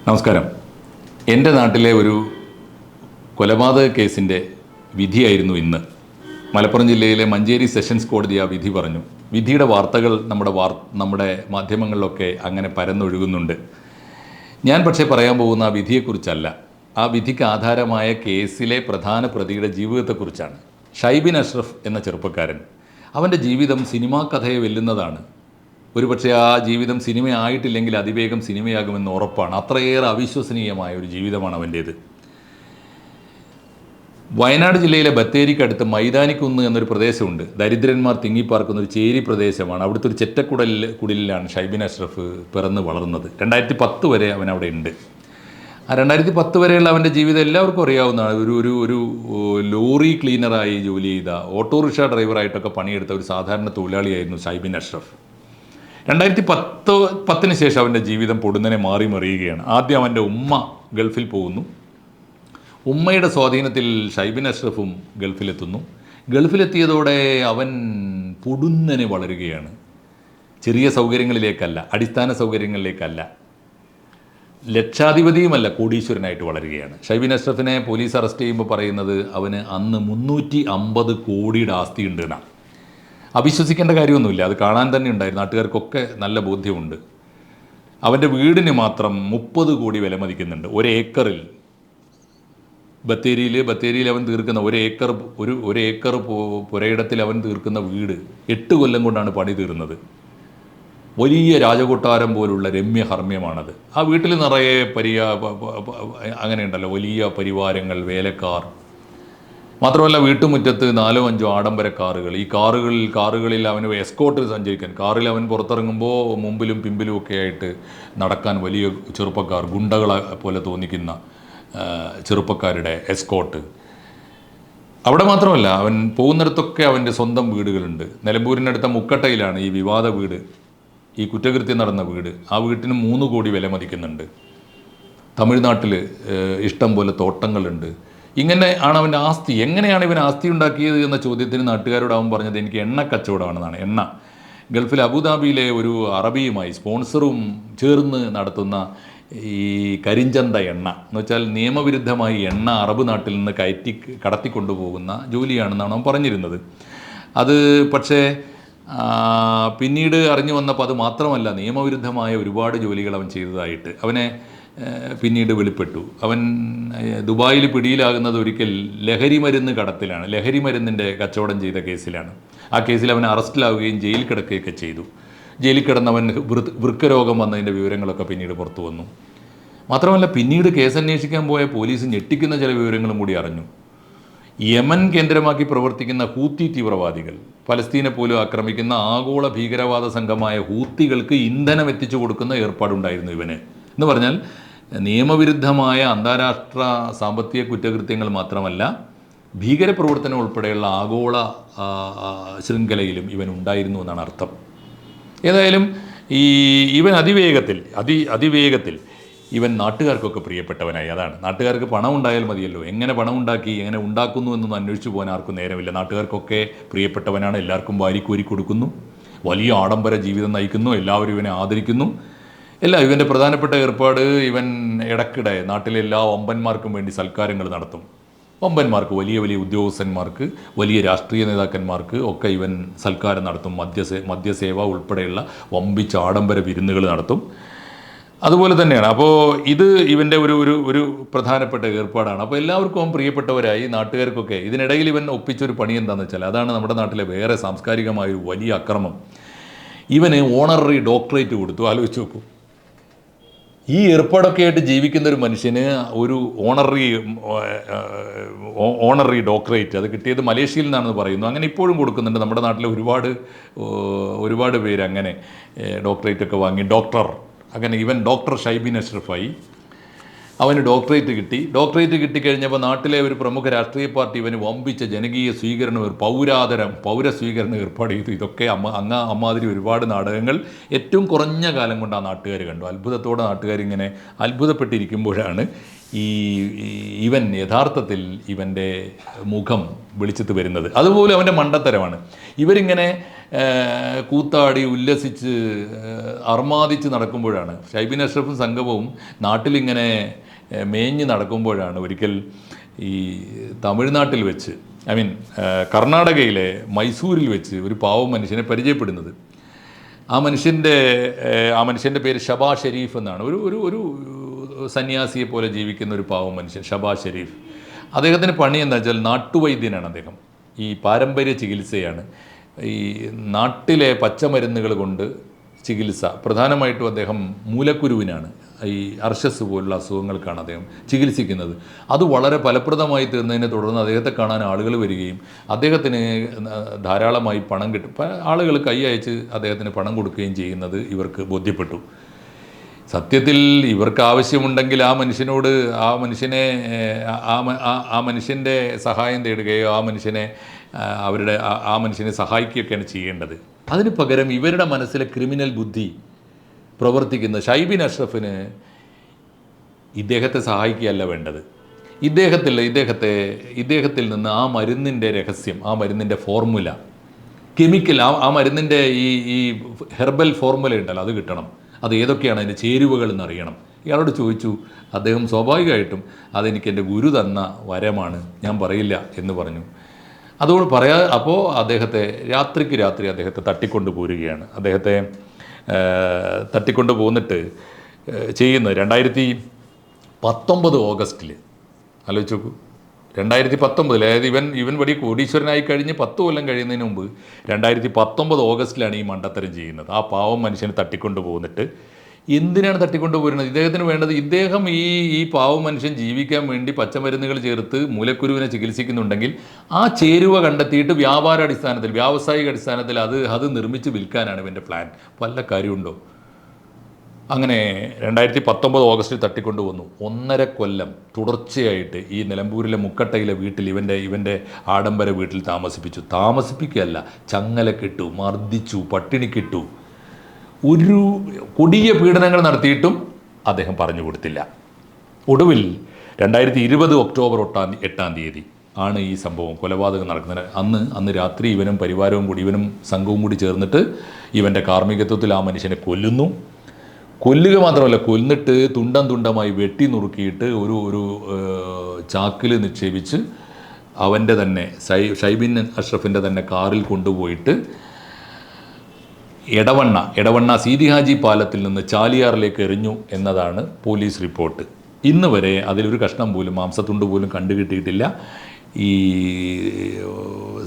നമസ്കാരം. എൻ്റെ നാട്ടിലെ ഒരു കൊലപാതക കേസിൻ്റെ വിധിയായിരുന്നു ഇന്ന്. മലപ്പുറം ജില്ലയിലെ മഞ്ചേരി സെഷൻസ് കോടതി ആ വിധി പറഞ്ഞു. വിധിയുടെ വാർത്തകൾ നമ്മുടെ മാധ്യമങ്ങളിലൊക്കെ അങ്ങനെ പരന്നൊഴുകുന്നുണ്ട്. ഞാൻ പക്ഷേ പറയാൻ പോകുന്ന ആ വിധിയെക്കുറിച്ചല്ല. ആ വിധിക്ക് ആധാരമായ കേസിലെ പ്രധാന പ്രതിയുടെ ജീവിതത്തെക്കുറിച്ചാണ്. ഷൈബിൻ അഷ്റഫ് എന്ന ചെറുപ്പക്കാരൻ, അവൻ്റെ ജീവിതം സിനിമാ കഥയെ വെല്ലുന്നതാണ്. ഒരുപക്ഷെ ആ ജീവിതം സിനിമയായിട്ടില്ലെങ്കിൽ അതിവേഗം സിനിമയാകുമെന്ന് ഉറപ്പാണ്. അത്രയേറെ അവിശ്വസനീയമായ ഒരു ജീവിതമാണ് അവൻ്റേത്. വയനാട് ജില്ലയിലെ ബത്തേരിക്കടുത്ത് മൈതാനിക്കുന്ന് എന്നൊരു പ്രദേശമുണ്ട്. ദരിദ്രന്മാർ തിങ്ങിപ്പാർക്കുന്ന ഒരു ചേരി പ്രദേശമാണ്. അവിടുത്തെ ഒരു കുടിലാണ് ഷൈബിൻ അഷ്റഫ് പിറന്ന് വളർന്നത്. 2010 വരെ അവൻ അവിടെ ഉണ്ട്. ആ 2010 വരെയുള്ള അവൻ്റെ ജീവിതം എല്ലാവർക്കും അറിയാവുന്നതാണ്. ഒരു ലോറി ക്ലീനറായി ജോലി ചെയ്ത, ഓട്ടോറിക്ഷ ഡ്രൈവറായിട്ടൊക്കെ പണിയെടുത്ത ഒരു സാധാരണ തൊഴിലാളിയായിരുന്നു ഷൈബിൻ അഷ്റഫ്. 2010 ശേഷം അവൻ്റെ ജീവിതം പൊടുന്നനെ മാറി മറിയുകയാണ്. ആദ്യം അവൻ്റെ ഉമ്മ ഗൾഫിൽ പോകുന്നു. ഉമ്മയുടെ സ്വാധീനത്തിൽ ഷൈബിൻ അഷ്റഫും ഗൾഫിലെത്തുന്നു. ഗൾഫിലെത്തിയതോടെ അവൻ പൊടുന്നനെ വളരുകയാണ്. ചെറിയ സൗകര്യങ്ങളിലേക്കല്ല, അടിസ്ഥാന സൗകര്യങ്ങളിലേക്കല്ല, ലക്ഷാധിപതിയുമല്ല, കോടീശ്വരനായിട്ട് വളരുകയാണ്. ഷൈബിൻ അഷ്റഫിനെ പോലീസ് അറസ്റ്റ് ചെയ്യുമ്പോൾ പറയുന്നത് അവന് അന്ന് 350 കോടിയുടെ ആസ്തി ഉണ്ട് എന്നാണ്. അവിശ്വസിക്കേണ്ട കാര്യമൊന്നുമില്ല, അത് കാണാൻ തന്നെ ഉണ്ടായിരുന്നു. നാട്ടുകാർക്കൊക്കെ നല്ല ബോധ്യമുണ്ട്. അവൻ്റെ വീടിന് മാത്രം 30 കോടി വില മതിക്കുന്നുണ്ട്. ഒരേക്കറിൽ ബത്തേരിയിൽ അവൻ തീർക്കുന്ന ഒരു ഏക്കർ പുരയിടത്തിൽ അവൻ തീർക്കുന്ന വീട് 8 കൊല്ലം കൊണ്ടാണ് പണി തീർന്നത്. വലിയ രാജകൊട്ടാരം പോലുള്ള രമ്യഹർമ്മ്യമാണത്. ആ വീട്ടിൽ നിറയെ അങ്ങനെയുണ്ടല്ലോ, വലിയ പരിവാരങ്ങൾ, വേലക്കാർ. മാത്രമല്ല വീട്ടുമുറ്റത്ത് 4-5 ആഡംബര കാറുകൾ. ഈ കാറുകളിൽ അവന് എസ്കോർട്ട് സഞ്ചരിക്കാൻ, കാറിൽ അവൻ പുറത്തിറങ്ങുമ്പോൾ മുമ്പിലും പിമ്പിലും ഒക്കെ ആയിട്ട് നടക്കാൻ വലിയ ചെറുപ്പക്കാർ, ഗുണ്ടകളെ പോലെ തോന്നിക്കുന്ന ചെറുപ്പക്കാരുടെ എസ്കോർട്ട്. അവിടെ മാത്രമല്ല, അവൻ പോകുന്നിടത്തൊക്കെ അവൻ്റെ സ്വന്തം വീടുകളുണ്ട്. നിലമ്പൂരിനടുത്ത മുക്കട്ടയിലാണ് ഈ വിവാദ വീട്, ഈ കുറ്റകൃത്യം നടന്ന വീട്. ആ വീട്ടിന് 3 കോടി വില മതിക്കുന്നുണ്ട്. തമിഴ്നാട്ടിൽ ഇഷ്ടം പോലെ തോട്ടങ്ങളുണ്ട്. ഇങ്ങനെ ആണ് അവൻ്റെ ആസ്തി. എങ്ങനെയാണ് ഇവൻ ആസ്തി ഉണ്ടാക്കിയത് എന്ന ചോദ്യത്തിന് നാട്ടുകാരോട് അവൻ പറഞ്ഞത് എനിക്ക് എണ്ണ കച്ചവടമാണെന്നാണ്. എണ്ണ ഗൾഫിൽ അബുദാബിയിലെ ഒരു അറബിയുമായി സ്പോൺസറും ചേർന്ന് നടത്തുന്ന ഈ കരിഞ്ചന്ത എണ്ണ എന്ന് വെച്ചാൽ നിയമവിരുദ്ധമായി എണ്ണ അറബ് നാട്ടിൽ നിന്ന് കടത്തിക്കൊണ്ടുപോകുന്ന ജോലിയാണെന്നാണ് അവൻ പറഞ്ഞിരുന്നത്. അത് പക്ഷേ പിന്നീട് അറിഞ്ഞു വന്നപ്പോൾ അത് മാത്രമല്ല, നിയമവിരുദ്ധമായ ഒരുപാട് ജോലികൾ അവൻ ചെയ്തതായിട്ട് അവനെ പിന്നീട് വെളിപ്പെട്ടു. അവൻ ദുബായിൽ പിടിയിലാകുന്നത് ഒരിക്കൽ ലഹരി മരുന്ന് കടത്തിലാണ്, ലഹരി മരുന്നിൻ്റെ കച്ചവടം ചെയ്ത കേസിലാണ്. ആ കേസിൽ അവൻ അറസ്റ്റിലാവുകയും ജയിലിൽ കിടക്കുകയൊക്കെ ചെയ്തു. ജയിലിൽ കിടന്നവൻ വൃക്കരോഗം വന്നതിൻ്റെ വിവരങ്ങളൊക്കെ പിന്നീട് പുറത്തു വന്നു. മാത്രമല്ല, പിന്നീട് കേസ് അന്വേഷിക്കാൻ പോയ പോലീസ് ഞെട്ടിക്കുന്ന ചില വിവരങ്ങളും കൂടി അറിഞ്ഞു. യമൻ കേന്ദ്രമാക്കി പ്രവർത്തിക്കുന്ന ഹൂത്തി തീവ്രവാദികൾ, പലസ്തീനെ പോലും ആക്രമിക്കുന്ന ആഗോള ഭീകരവാദ സംഘമായ ഹൂത്തികൾക്ക് ഇന്ധനം എത്തിച്ചു കൊടുക്കുന്ന ഏർപ്പാടുണ്ടായിരുന്നു ഇവന്. എന്ന് പറഞ്ഞാൽ നിയമവിരുദ്ധമായ അന്താരാഷ്ട്ര സാമ്പത്തിക കുറ്റകൃത്യങ്ങൾ മാത്രമല്ല, ഭീകരപ്രവർത്തനം ഉൾപ്പെടെയുള്ള ആഗോള ശൃംഖലയിലും ഇവൻ ഉണ്ടായിരുന്നു എന്നാണ് അർത്ഥം. ഏതായാലും ഇവൻ അതിവേഗത്തിൽ ഇവൻ നാട്ടുകാർക്കൊക്കെ പ്രിയപ്പെട്ടവനായി. അതാണ്, നാട്ടുകാർക്ക് പണം ഉണ്ടായാൽ മതിയല്ലോ. എങ്ങനെ പണം ഉണ്ടാക്കി, എങ്ങനെ ഉണ്ടാക്കുന്നു എന്നൊന്നും അന്വേഷിച്ചു പോകാൻ ആർക്കും നേരമില്ല. നാട്ടുകാർക്കൊക്കെ പ്രിയപ്പെട്ടവനാണ്. എല്ലാവർക്കും വാരിക്കോരി കൊടുക്കുന്നു, വലിയ ആഡംബര ജീവിതം നയിക്കുന്നു, എല്ലാവരും ഇവനെ ആദരിക്കുന്നു. ഇവൻ്റെ പ്രധാനപ്പെട്ട ഏർപ്പാട്, ഇവൻ ഇടയ്ക്കിടെ നാട്ടിലെ എല്ലാ വമ്പന്മാർക്കും വേണ്ടി സൽക്കാരങ്ങൾ നടത്തും. വമ്പന്മാർക്ക്, വലിയ വലിയ ഉദ്യോഗസ്ഥന്മാർക്ക്, വലിയ രാഷ്ട്രീയ നേതാക്കന്മാർക്ക് ഒക്കെ ഇവൻ സൽക്കാരം നടത്തും. മദ്യസേവ ഉൾപ്പെടെയുള്ള വമ്പിച്ച ആഡംബര വിരുന്നുകൾ നടത്തും. അതുപോലെ തന്നെയാണ്. അപ്പോൾ ഇത് ഇവൻ്റെ ഒരു പ്രധാനപ്പെട്ട ഏർപ്പാടാണ്. അപ്പോൾ എല്ലാവർക്കും അവൻ പ്രിയപ്പെട്ടവരായി, നാട്ടുകാർക്കൊക്കെ. ഇതിനിടയിൽ ഇവൻ ഒപ്പിച്ചൊരു പണി എന്താണെന്ന് വെച്ചാൽ, അതാണ് നമ്മുടെ നാട്ടിലെ വേറെ സാംസ്കാരികമായൊരു വലിയ അക്രമം. ഇവന് ഓണററി ഡോക്ടറേറ്റ് കൊടുത്തു. ആലോചിച്ച് നോക്കൂ. ഈ ഏർപ്പാടൊക്കെ ആയിട്ട് ജീവിക്കുന്ന ഒരു മനുഷ്യന് ഒരു ഓണററി ഡോക്ടറേറ്റ്, അത് കിട്ടിയത് മലേഷ്യയിൽ നിന്നാണെന്ന് പറയുന്നു. അങ്ങനെ ഇപ്പോഴും കൊടുക്കുന്നുണ്ട്. നമ്മുടെ നാട്ടിലെ ഒരുപാട് പേര് അങ്ങനെ ഡോക്ടറേറ്റൊക്കെ വാങ്ങി. അങ്ങനെ ഇവൻ ഡോക്ടർ ഷൈബിൻ അഷ്റഫായി. അവന് ഡോക്ടറേറ്റ് കിട്ടിക്കഴിഞ്ഞപ്പോൾ നാട്ടിലെ ഒരു പ്രമുഖ രാഷ്ട്രീയ പാർട്ടി ഇവന് വമ്പിച്ച ജനകീയ സ്വീകരണം, പൗരസ്വീകരണം ഏർപ്പാട് ചെയ്തു. ഇതൊക്കെ അമ്മാതിരി ഒരുപാട് നാടകങ്ങൾ ഏറ്റവും കുറഞ്ഞ കാലം കൊണ്ട് ആ നാട്ടുകാർ കണ്ടു. അത്ഭുതത്തോടെ നാട്ടുകാരിങ്ങനെ അത്ഭുതപ്പെട്ടിരിക്കുമ്പോഴാണ് ഇവൻ യഥാർത്ഥത്തിൽ ഇവൻ്റെ മുഖം വെളിച്ചത്ത് വരുന്നത്. അതുപോലെ അവൻ്റെ മണ്ടത്തരമാണ്. ഇവരിങ്ങനെ കൂത്താടി ഉല്ലസിച്ച് അർമാദിച്ച് നടക്കുമ്പോഴാണ്, ഷൈബിൻ അഷ്റഫും സംഘവും നാട്ടിലിങ്ങനെ മേഞ്ഞ് നടക്കുമ്പോഴാണ് ഒരിക്കൽ ഈ തമിഴ്നാട്ടിൽ വെച്ച്, ഐ മീൻ കർണാടകയിലെ മൈസൂരിൽ വെച്ച് ഒരു പാവം മനുഷ്യനെ പരിചയപ്പെടുന്നത്. ആ മനുഷ്യൻ്റെ പേര് ഷബാ ഷെരീഫ് എന്നാണ്. ഒരു ഒരു ഒരു സന്യാസിയെ പോലെ ജീവിക്കുന്ന ഒരു പാവം മനുഷ്യൻ ഷബാ ഷെരീഫ്. അദ്ദേഹത്തിന് പണി എന്താ വെച്ചാൽ നാട്ടുവൈദ്യനാണ് അദ്ദേഹം. ഈ പാരമ്പര്യ ചികിത്സയാണ്, ഈ നാട്ടിലെ പച്ചമരുന്നുകൾ കൊണ്ട് ചികിത്സ. പ്രധാനമായിട്ടും അദ്ദേഹം മൂലക്കുരുവിനാണ്, ഈ അർശസ് പോലുള്ള അസുഖങ്ങൾക്കാണ് അദ്ദേഹം ചികിത്സിക്കുന്നത്. അത് വളരെ ഫലപ്രദമായി തീർന്നതിനെ തുടർന്ന് അദ്ദേഹത്തെ കാണാൻ ആളുകൾ വരികയും അദ്ദേഹത്തിന് ധാരാളമായി പണം കിട്ടും, ആളുകൾ കൈ അയച്ച് അദ്ദേഹത്തിന് പണം കൊടുക്കുകയും ചെയ്യുന്നത് ഇവർക്ക് ബോധ്യപ്പെട്ടു. സത്യത്തിൽ ഇവർക്ക് ആവശ്യമുണ്ടെങ്കിൽ ആ മനുഷ്യൻ്റെ സഹായം തേടുകയോ ആ മനുഷ്യനെ സഹായിക്കുകയൊക്കെയാണ് ചെയ്യേണ്ടത്. അതിന് പകരം ഇവരുടെ മനസ്സിലെ ക്രിമിനൽ ബുദ്ധി പ്രവർത്തിക്കുന്ന ഷൈബിൻ അഷ്റഫിന് ഇദ്ദേഹത്തെ സഹായിക്കുകയല്ല വേണ്ടത്. ഇദ്ദേഹത്തിൽ നിന്ന് ആ മരുന്നിൻ്റെ രഹസ്യം, ആ മരുന്നിൻ്റെ ഫോർമുല, കെമിക്കൽ, ആ മരുന്നിൻ്റെ ഈ ഹെർബൽ ഫോർമുല ഉണ്ടല്ലോ, അത് കിട്ടണം. അത് ഏതൊക്കെയാണ് അതിൻ്റെ ചേരുവകൾ എന്നറിയണം. ഇയാളോട് ചോദിച്ചു. അദ്ദേഹം സ്വാഭാവികമായിട്ടും അതെനിക്ക് എൻ്റെ ഗുരു തന്ന വരമാണ്, ഞാൻ പറയില്ല എന്ന് പറഞ്ഞു. അതുകൊണ്ട് അപ്പോൾ രാത്രി അദ്ദേഹത്തെ തട്ടിക്കൊണ്ട് പോരുകയാണ്. അദ്ദേഹത്തെ തട്ടിക്കൊണ്ട് പോന്നിട്ട് ചെയ്യുന്നത് 2019 ഓഗസ്റ്റിൽ, ആലോചിച്ച് നോക്കൂ, 2019, അതായത് ഇവൻ വലിയ കോടീശ്വരനായി കഴിഞ്ഞ് 10 കൊല്ലം കഴിയുന്നതിന് മുമ്പ് 2019 ഓഗസ്റ്റിലാണ് ഈ മണ്ടത്തരം ചെയ്യുന്നത്. ആ പാവം മനുഷ്യനെ തട്ടിക്കൊണ്ട് പോന്നിട്ട് എന്തിനാണ് തട്ടിക്കൊണ്ട് പോരുന്നത്? ഇദ്ദേഹത്തിന് വേണ്ടത്, ഇദ്ദേഹം ഈ പാവം മനുഷ്യൻ ജീവിക്കാൻ വേണ്ടി പച്ചമരുന്നുകൾ ചേർത്ത് മൂലക്കുരുവിനെ ചികിത്സിക്കുന്നുണ്ടെങ്കിൽ ആ ചേരുവ കണ്ടെത്തിയിട്ട് വ്യാവസായിക അടിസ്ഥാനത്തിൽ അത് നിർമ്മിച്ച് വിൽക്കാനാണ് ഇവൻ്റെ പ്ലാൻ. വല്ല കാര്യമുണ്ടോ? അങ്ങനെ 2019 ഓഗസ്റ്റിൽ തട്ടിക്കൊണ്ട് വന്നു. 1.5 കൊല്ലം തുടർച്ചയായിട്ട് ഈ നിലമ്പൂരിലെ മുക്കട്ടയിലെ വീട്ടിൽ, ഇവൻ്റെ ആഡംബര വീട്ടിൽ താമസിപ്പിക്കുകയല്ല, ചങ്ങലക്കിട്ടു, മർദ്ദിച്ചു, പട്ടിണിക്കിട്ടു, ഒരു കൊടിയ പീഡനങ്ങൾ നടത്തിയിട്ടും അദ്ദേഹം പറഞ്ഞു കൊടുത്തില്ല. ഒടുവിൽ 2020 ഒക്ടോബർ 8 ആണ് ഈ സംഭവം, കൊലപാതകം നടക്കുന്നത്. അന്ന് രാത്രി ഇവനും പരിവാരവും കൂടി, ഇവനും സംഘവും കൂടി ചേർന്നിട്ട് ഇവൻ്റെ കാർമ്മികത്വത്തിൽ ആ മനുഷ്യനെ കൊല്ലുക മാത്രമല്ല, കൊന്നിട്ട് തുണ്ടമായി വെട്ടി നുറുക്കിയിട്ട് ഒരു ചാക്കിൽ നിക്ഷേപിച്ച് അവൻ്റെ തന്നെ ഷൈബിൻ അഷ്റഫിൻ്റെ തന്നെ കാറിൽ കൊണ്ടുപോയിട്ട് എടവണ്ണ സീതി ഹാജി പാലത്തിൽ നിന്ന് ചാലിയാറിലേക്ക് എറിഞ്ഞു എന്നതാണ് പോലീസ് റിപ്പോർട്ട്. ഇന്ന് വരെ അതിലൊരു കഷ്ണം പോലും, മാംസത്തുണ്ട് പോലും കണ്ടുകിട്ടിയിട്ടില്ല. ഈ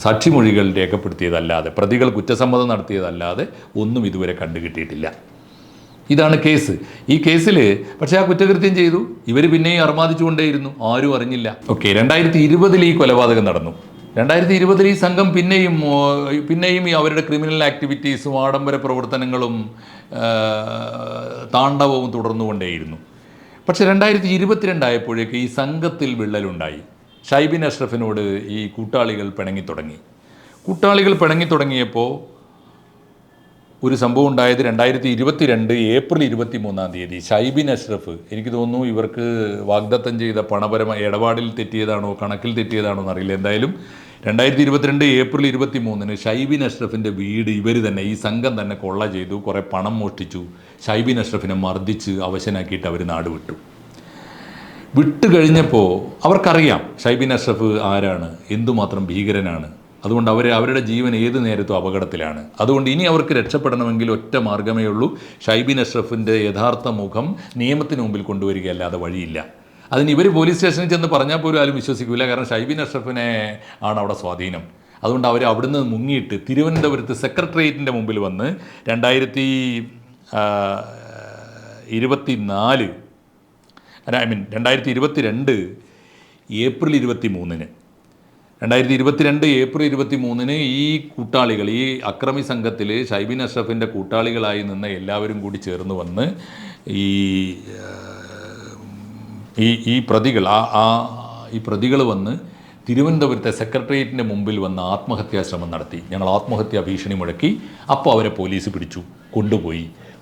സാക്ഷിമൊഴികൾ രേഖപ്പെടുത്തിയതല്ലാതെ, പ്രതികൾ കുറ്റസമ്മതം നടത്തിയതല്ലാതെ ഒന്നും ഇതുവരെ കണ്ടുകിട്ടിയിട്ടില്ല. ഇതാണ് കേസ്. ഈ കേസിൽ പക്ഷേ ആ കുറ്റകൃത്യം ചെയ്തു, ഇവർ പിന്നെയും അർമാദിച്ചുകൊണ്ടേയിരുന്നു, ആരും അറിഞ്ഞില്ല. ഓക്കെ, 2020 ഈ കൊലപാതകം നടന്നു. 2020 ഈ സംഘം പിന്നെയും അവരുടെ ക്രിമിനൽ ആക്ടിവിറ്റീസും ആഡംബര പ്രവർത്തനങ്ങളും താണ്ഡവവും തുടർന്നുകൊണ്ടേയിരുന്നു. പക്ഷേ 2022 ആയപ്പോഴേക്ക് ഈ സംഘത്തിൽ വിള്ളലുണ്ടായി. ഷൈബിൻ അഷ്റഫിനോട് ഈ കൂട്ടാളികൾ പിണങ്ങി തുടങ്ങിയപ്പോൾ ഒരു സംഭവം ഉണ്ടായത് 2022 ഏപ്രിൽ 23 ഷൈബിൻ അഷ്റഫ്, എനിക്ക് തോന്നുന്നു ഇവർക്ക് വാഗ്ദത്തം ചെയ്ത പണപരമായ ഇടപാടിൽ തെറ്റിയതാണോ കണക്കിൽ തെറ്റിയതാണോ എന്നറിയില്ല, എന്തായാലും 2022 ഏപ്രിൽ 23 ഷൈബിൻ അഷ്റഫിൻ്റെ വീട് ഈ സംഘം തന്നെ കൊള്ള ചെയ്തു, കുറേ പണം മോഷ്ടിച്ചു, ഷൈബിൻ അഷ്റഫിനെ മർദ്ദിച്ച് അവശനാക്കിയിട്ട് അവർ നാട് വിട്ടു കഴിഞ്ഞപ്പോൾ അവർക്കറിയാം ഷൈബിൻ അഷ്റഫ് ആരാണ്, എന്തുമാത്രം ഭീകരനാണ്. അതുകൊണ്ട് അവരുടെ ജീവൻ ഏത് നേരത്തും അപകടത്തിലാണ്. അതുകൊണ്ട് ഇനി അവർക്ക് രക്ഷപ്പെടണമെങ്കിൽ ഒറ്റ മാർഗ്ഗമേ ഉള്ളൂ, ഷൈബിൻ അഷ്റഫിൻ്റെ യഥാർത്ഥ മുഖം നിയമത്തിന് മുമ്പിൽ കൊണ്ടുവരികയല്ലാതെ വഴിയില്ല. അതിന് ഇവർ പോലീസ് സ്റ്റേഷനിൽ ചെന്ന് പറഞ്ഞാൽ പോലും ആരും വിശ്വസിക്കില്ല, കാരണം ഷൈബിൻ അഷ്റഫിനെ ആണ് അവിടെ സ്വാധീനം. അതുകൊണ്ട് അവർ അവിടുന്ന് മുങ്ങിയിട്ട് തിരുവനന്തപുരത്ത് സെക്രട്ടേറിയറ്റിൻ്റെ മുമ്പിൽ വന്ന് 2022 ഏപ്രിൽ 23 ഏപ്രിൽ 23 ഈ കൂട്ടാളികൾ, ഈ അക്രമി സംഘത്തിൽ ഷൈബിൻ അഷ്റഫിൻ്റെ കൂട്ടാളികളായി നിന്ന് എല്ലാവരും കൂടി ചേർന്ന് വന്ന് ഈ പ്രതികൾ വന്ന് തിരുവനന്തപുരത്തെ സെക്രട്ടേറിയറ്റിൻ്റെ മുമ്പിൽ വന്ന് ആത്മഹത്യാശ്രമം നടത്തി. ഞങ്ങൾ ആത്മഹത്യാ ഭീഷണി മുഴക്കി. അപ്പോൾ അവരെ പോലീസ് പിടിച്ചു,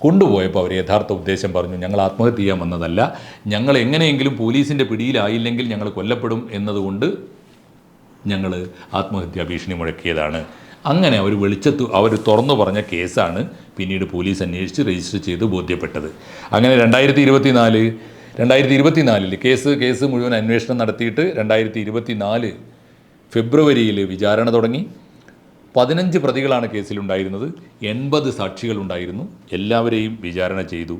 കൊണ്ടുപോയപ്പോൾ അവർ യഥാർത്ഥ ഉദ്ദേശം പറഞ്ഞു, ഞങ്ങൾ ആത്മഹത്യ ചെയ്യാൻ വന്നതല്ല, ഞങ്ങൾ എങ്ങനെയെങ്കിലും പോലീസിൻ്റെ പിടിയിലായില്ലെങ്കിൽ ഞങ്ങൾ കൊല്ലപ്പെടും എന്നതുകൊണ്ട് ഞങ്ങൾ ആത്മഹത്യാ ഭീഷണി മുഴക്കിയതാണ്. അങ്ങനെ അവർ തുറന്നു പറഞ്ഞ കേസാണ് പിന്നീട് പോലീസ് അന്വേഷിച്ച് രജിസ്റ്റർ ചെയ്ത് ബോധ്യപ്പെട്ടത്. അങ്ങനെ 2024 കേസ് മുഴുവൻ അന്വേഷണം നടത്തിയിട്ട് 2024 ഫെബ്രുവരിയിൽ വിചാരണ തുടങ്ങി. 15 പ്രതികളാണ് കേസിലുണ്ടായിരുന്നത്. 80 സാക്ഷികളുണ്ടായിരുന്നു. എല്ലാവരെയും വിചാരണ ചെയ്തു.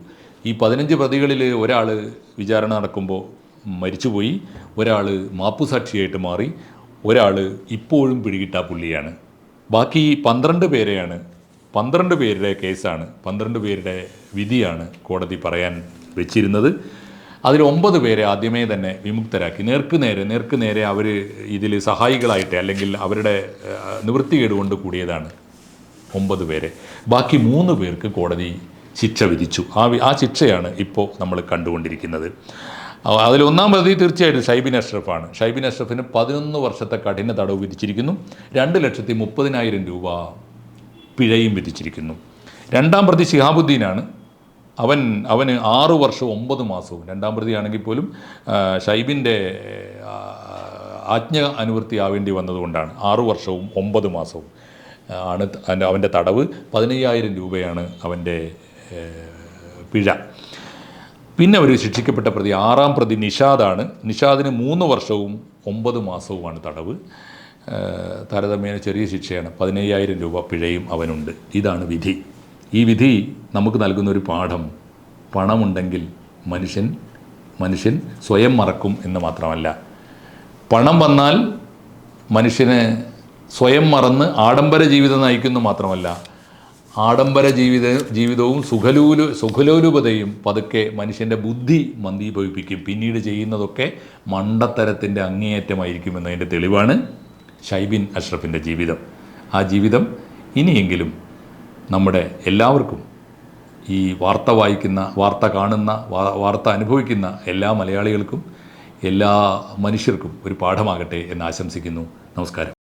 ഈ 15 പ്രതികളിൽ ഒരാൾ വിചാരണ നടക്കുമ്പോൾ മരിച്ചുപോയി, ഒരാൾ മാപ്പുസാക്ഷിയായിട്ട് മാറി, ഒരാൾ ഇപ്പോഴും പിടികിട്ടാപ്പുള്ളിയാണ്. ബാക്കി 12 പേരുടെ കേസാണ്, 12 പേരുടെ വിധിയാണ് കോടതി പറയാൻ വെച്ചിരുന്നത്. അതിൽ 9 പേരെ ആദ്യമേ തന്നെ വിമുക്തരാക്കി. നേർക്കുനേരെ അവർ ഇതിൽ സഹായികളായിട്ട് അല്ലെങ്കിൽ അവരുടെ നിവൃത്തികേട് കൊണ്ട് കൂടിയതാണ് 9 പേരെ. ബാക്കി 3 പേർക്ക് കോടതി ശിക്ഷ വിധിച്ചു. ആ ശിക്ഷയാണ് ഇപ്പോൾ നമ്മൾ കണ്ടുകൊണ്ടിരിക്കുന്നത്. അതിൽ ഒന്നാം പ്രതി തീർച്ചയായിട്ടും ഷൈബിൻ അഷ്റഫാണ്. ഷൈബിൻ അഷ്റഫിന് 11 വർഷത്തെ കഠിന തടവ് വിധിച്ചിരിക്കുന്നു. 2,30,30,000 രൂപ പിഴയും വിധിച്ചിരിക്കുന്നു. രണ്ടാം പ്രതി ശിഹാബുദ്ദീനാണ്. അവന് 6 വർഷവും 9 മാസവും, രണ്ടാം പ്രതിയാണെങ്കിൽ പോലും ഷൈബിൻ്റെ ആജ്ഞ അനുവൃത്തി ആവേണ്ടി വന്നതുകൊണ്ടാണ് 6 വർഷവും 9 മാസവും ആണ് അവൻ്റെ തടവ്. 15,000 രൂപയാണ് അവൻ്റെ പിഴ. പിന്നെ ഒരു ശിക്ഷിക്കപ്പെട്ട പ്രതി 6-ാം പ്രതി നിഷാദാണ്. നിഷാദിന് 3 വർഷവും 9 മാസവുമാണ് തടവ്. താരതമ്യേന ചെറിയ ശിക്ഷയാണ്. 15,000 രൂപ പിഴയും അവനുണ്ട്. ഇതാണ് വിധി. ഈ വിധി നമുക്ക് നൽകുന്നൊരു പാഠം, പണമുണ്ടെങ്കിൽ മനുഷ്യൻ സ്വയം മറക്കും എന്ന് മാത്രമല്ല, പണം വന്നാൽ മനുഷ്യന് സ്വയം മറന്ന് ആഡംബര ജീവിതം നയിക്കുന്നു മാത്രമല്ല, ആഡംബര ജീവിതവും സുഖലോലുപതയും പതുക്കെ മനുഷ്യൻ്റെ ബുദ്ധി മന്ദീഭവിപ്പിക്കും. പിന്നീട് ചെയ്യുന്നതൊക്കെ മണ്ടത്തരത്തിൻ്റെ അങ്ങേയറ്റമായിരിക്കുമെന്നതിൻ്റെ തെളിവാണ് ഷൈബിൻ അഷ്റഫിൻ്റെ ജീവിതം. ആ ജീവിതം ഇനിയെങ്കിലും നമ്മുടെ എല്ലാവർക്കും, ഈ വാർത്ത വായിക്കുന്ന, വാർത്ത കാണുന്ന, വാർത്ത അനുഭവിക്കുന്ന എല്ലാ മലയാളികൾക്കും, എല്ലാ മനുഷ്യർക്കും ഒരു പാഠമാകട്ടെ എന്ന് ആശംസിക്കുന്നു. നമസ്കാരം.